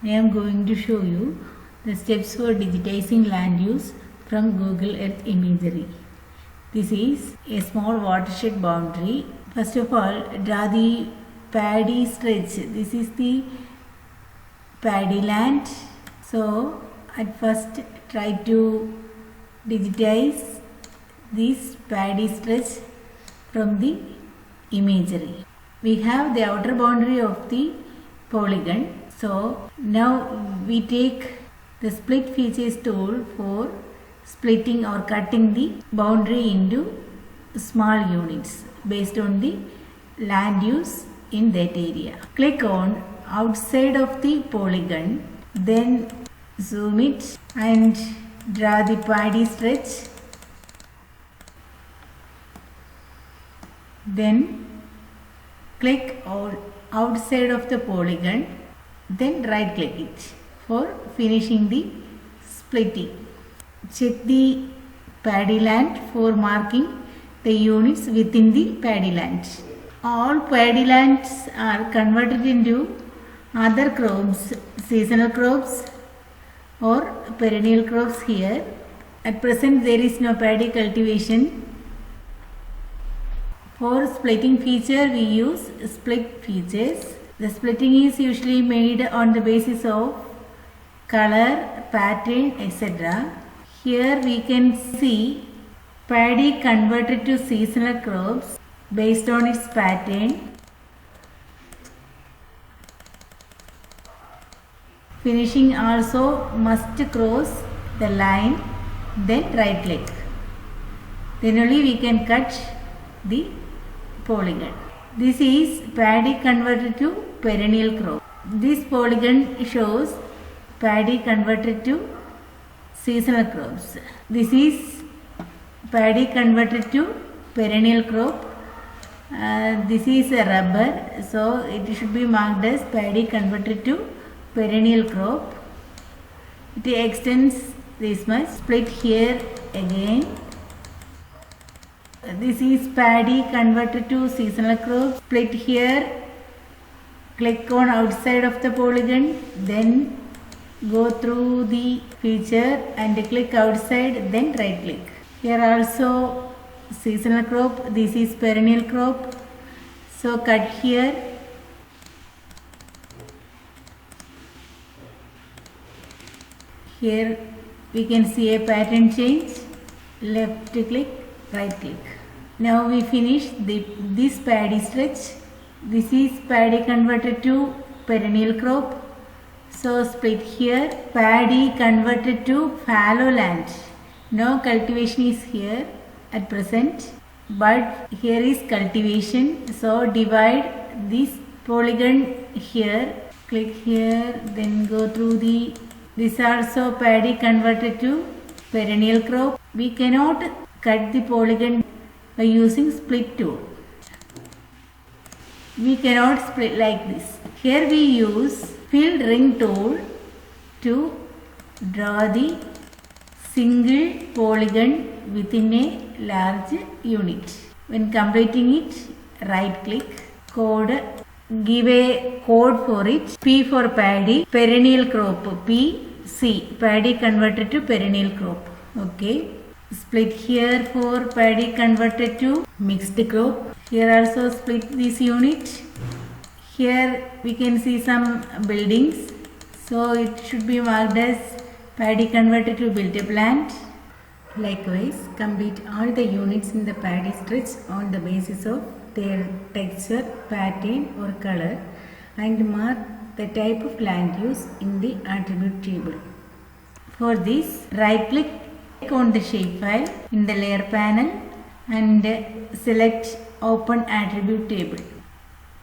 I am going to show you the steps for digitizing land use from Google Earth imagery. This is a small watershed boundary. First of all, draw the paddy stretch. This is the paddy land. So, at first try to digitize this paddy stretch from the imagery. We have the outer boundary of the polygon. So now we take the split features tool for splitting or cutting the boundary into small units based on the land use in that area. Click on outside of the polygon, then zoom it and draw the paddy stretch. Then click on outside of the polygon, then right click it for finishing the splitting. Check the paddy land for marking the units within the paddy land. All paddy lands are converted into other crops, seasonal crops or perennial crops here. At present there is no paddy cultivation. For splitting feature we use split features. The splitting is usually made on the basis of color, pattern, etc. Here we can see paddy converted to seasonal crops based on its pattern. Finishing also must cross the line, then right click. Then only we can cut the polygon. This is paddy converted to perennial crop. This polygon shows paddy converted to seasonal crops. This is paddy converted to perennial crop. This is a rubber, so it should be marked as paddy converted to perennial crop. It extends this much. Split here again. This is paddy converted to seasonal crop. Split here. Click on outside of the polygon. Then go through the feature and click outside. Then right click. Here also seasonal crop. This is perennial crop. So cut here. Here we can see a pattern change. Left click, right click. Now we finish this paddy stretch. This is paddy converted to perennial crop. So split here. Paddy converted to fallow land. No cultivation is here at present, but here is cultivation. So divide this polygon here. Click here, then go through the. This also paddy converted to perennial crop. We cannot cut the polygon by using split tool. We cannot split like this. Here we use fill ring tool to draw the single polygon within a large unit. When completing it, right click, code, give a code for it. P for paddy, perennial crop, P, C, paddy converted to perennial crop. Okay. Split here for paddy converted to mixed crop. Here also split this unit. Here we can see some buildings. So it should be marked as paddy converted to built-up land. Likewise, complete all the units in the paddy stretch on the basis of their texture, pattern or color and mark the type of land use in the attribute table. For this, right click on the shapefile in the layer panel and select open attribute table.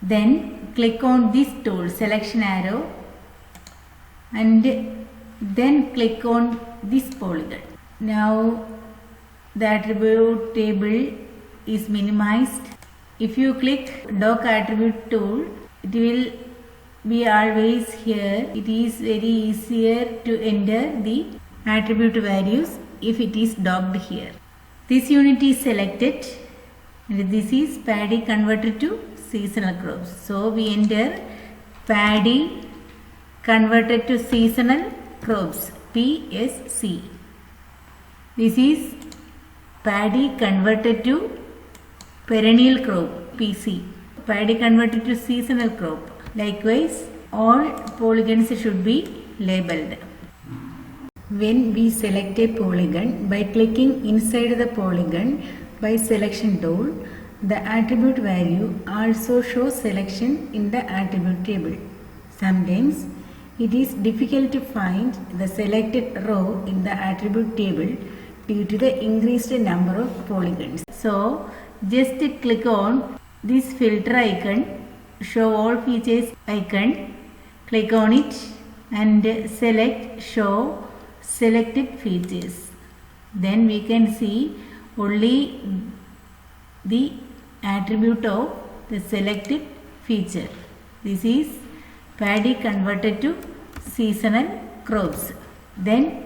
Then click on this tool, selection arrow, and then click on this polygon. Now the attribute table is minimized. If you click dock attribute tool, it will be always here. It is very easier to enter the attribute values if it is docked here. This unit is selected and this is paddy converted to seasonal crops. So we enter paddy converted to seasonal crops, PSC. This is paddy converted to perennial crop, PC. Paddy converted to seasonal crop. Likewise, all polygons should be labeled. When we select a polygon by clicking inside the polygon by selection tool, the attribute value also shows selection in the attribute table. Sometimes it is difficult to find the selected row in the attribute table due to the increased number of polygons. So just click on this filter icon, show all features icon, click on it and select show selected features. Then we can see only the attribute of the selected feature. This is paddy converted to seasonal crops. Then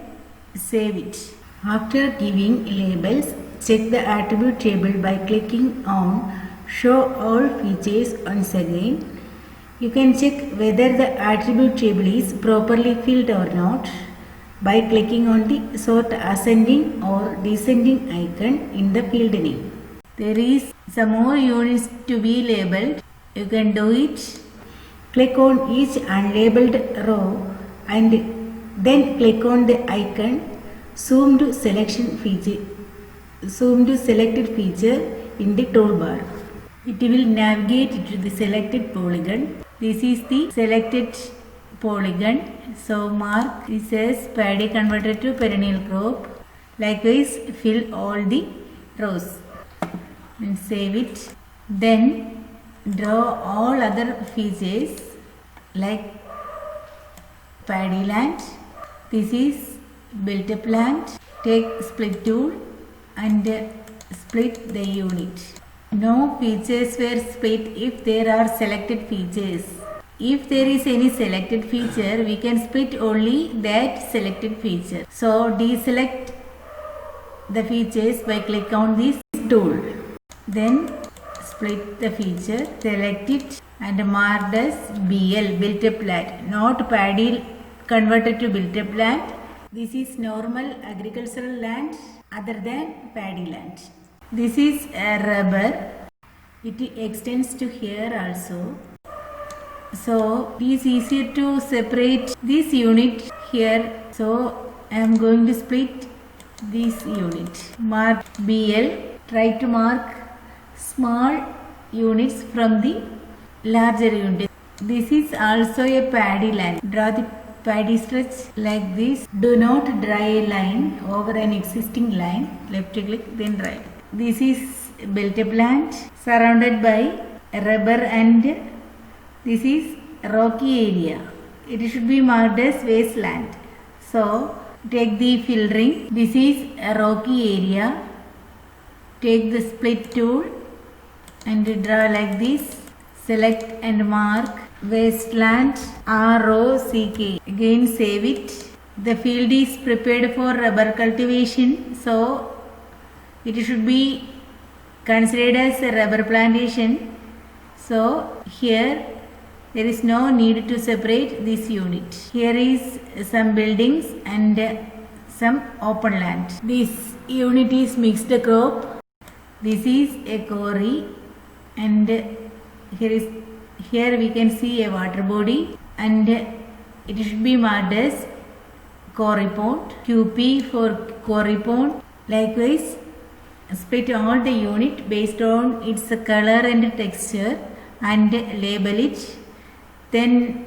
save it. After giving labels, check the attribute table by clicking on show all features once again. You can check whether the attribute table is properly filled or not by clicking on the sort ascending or descending icon in the field name. There is some more units to be labeled. You can do it. Click on each unlabeled row and then click on the icon zoom to selected feature in the toolbar. It will navigate to the selected polygon. This is the selected polygon. So mark this as paddy converted to perennial crop. Likewise, fill all the rows and save it. Then draw all other features like paddy land. This is built-up land. Take split tool and split the unit. No features were split if there are selected features. If there is any selected feature, we can split only that selected feature. So deselect the features by click on this tool. Then split the feature, select it and mark as BL, built-up land, not paddy converted to built-up land. This is normal agricultural land other than paddy land. This is a rubber. It extends to here also. So it is easier to separate this unit here. So I am going to split this unit. Mark BL. Try to mark small units from the larger unit. This is also a paddy land. Draw the paddy stretch like this. Do not draw a line over an existing line. Left click, then right. This is built-up land surrounded by rubber and this is rocky area. It should be marked as wasteland. So take the fill ring. This is a rocky area. Take the split tool and draw like this. Select and mark wasteland ROCK. Again save it. The field is prepared for rubber cultivation. So it should be considered as a rubber plantation. So here there is no need to separate this unit. Here is some buildings and some open land. This unit is mixed crop. This is a quarry and here we can see a water body and it should be marked as quarry pond. QP for quarry pond. Likewise, split all the unit based on its color and texture and label it. Then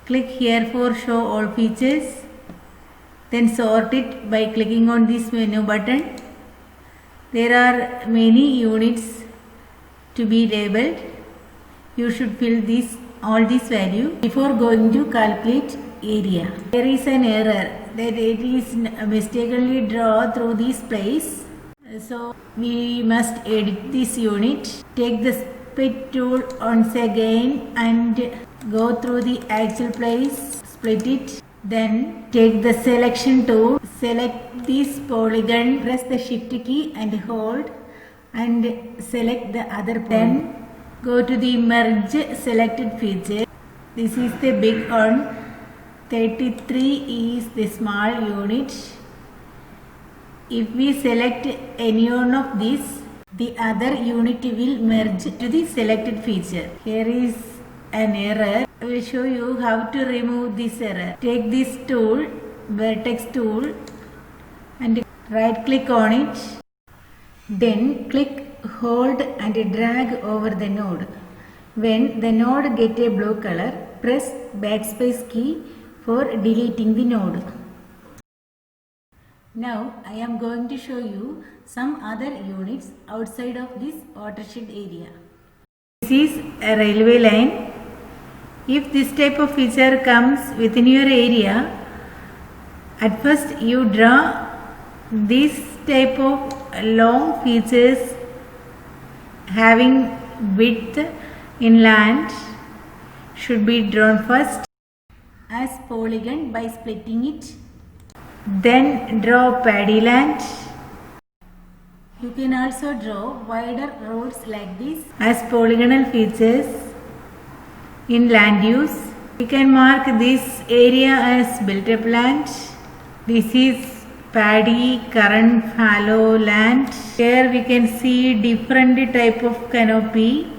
click here for show all features. Then sort it by clicking on this menu button. There are many units to be labeled. You should fill all this value before going to calculate area. There is an error that it is mistakenly drawn through this place. So we must edit this unit. Take the split tool once again and go through the actual place. Split it. Then take the selection tool. Select this polygon. Press the shift key and hold and select the other. Then go to the merge selected feature. This is the big one. 33 is the small unit. If we select any one of these, the other unit will merge to the selected feature. Here is an error. I will show you how to remove this error. Take this tool, vertex tool, and right click on it. Then click, hold and drag over the node. When the node gets a blue color, press backspace key for deleting the node. Now I am going to show you some other units outside of this watershed area. This is a railway line. If this type of feature comes within your area, at first you draw this type of long features having width in land should be drawn first as polygon by splitting it. Then draw paddy land. You can also draw wider roads like this as polygonal features in land use. We can mark this area as built-up land. This is paddy current fallow land. Here we can see different type of canopy.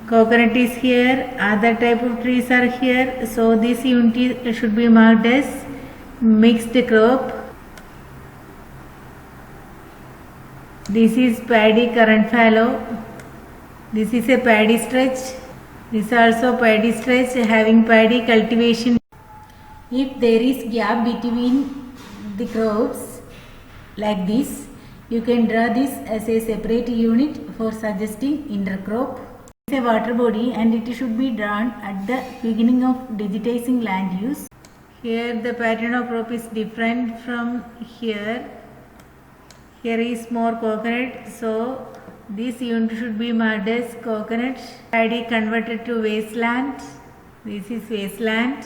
Coconut is here, other type of trees are here. So this unit should be marked as mixed crop. This is paddy current fallow. This is a paddy stretch. This is also paddy stretch having paddy cultivation. If there is gap between the crops like this, you can draw this as a separate unit for suggesting intercrop. It is a water body and it should be drawn at the beginning of digitizing land use. Here the pattern of crop is different from here. Here is more coconut, so this unit should be marked as coconut. Paddy converted to wasteland. This is wasteland.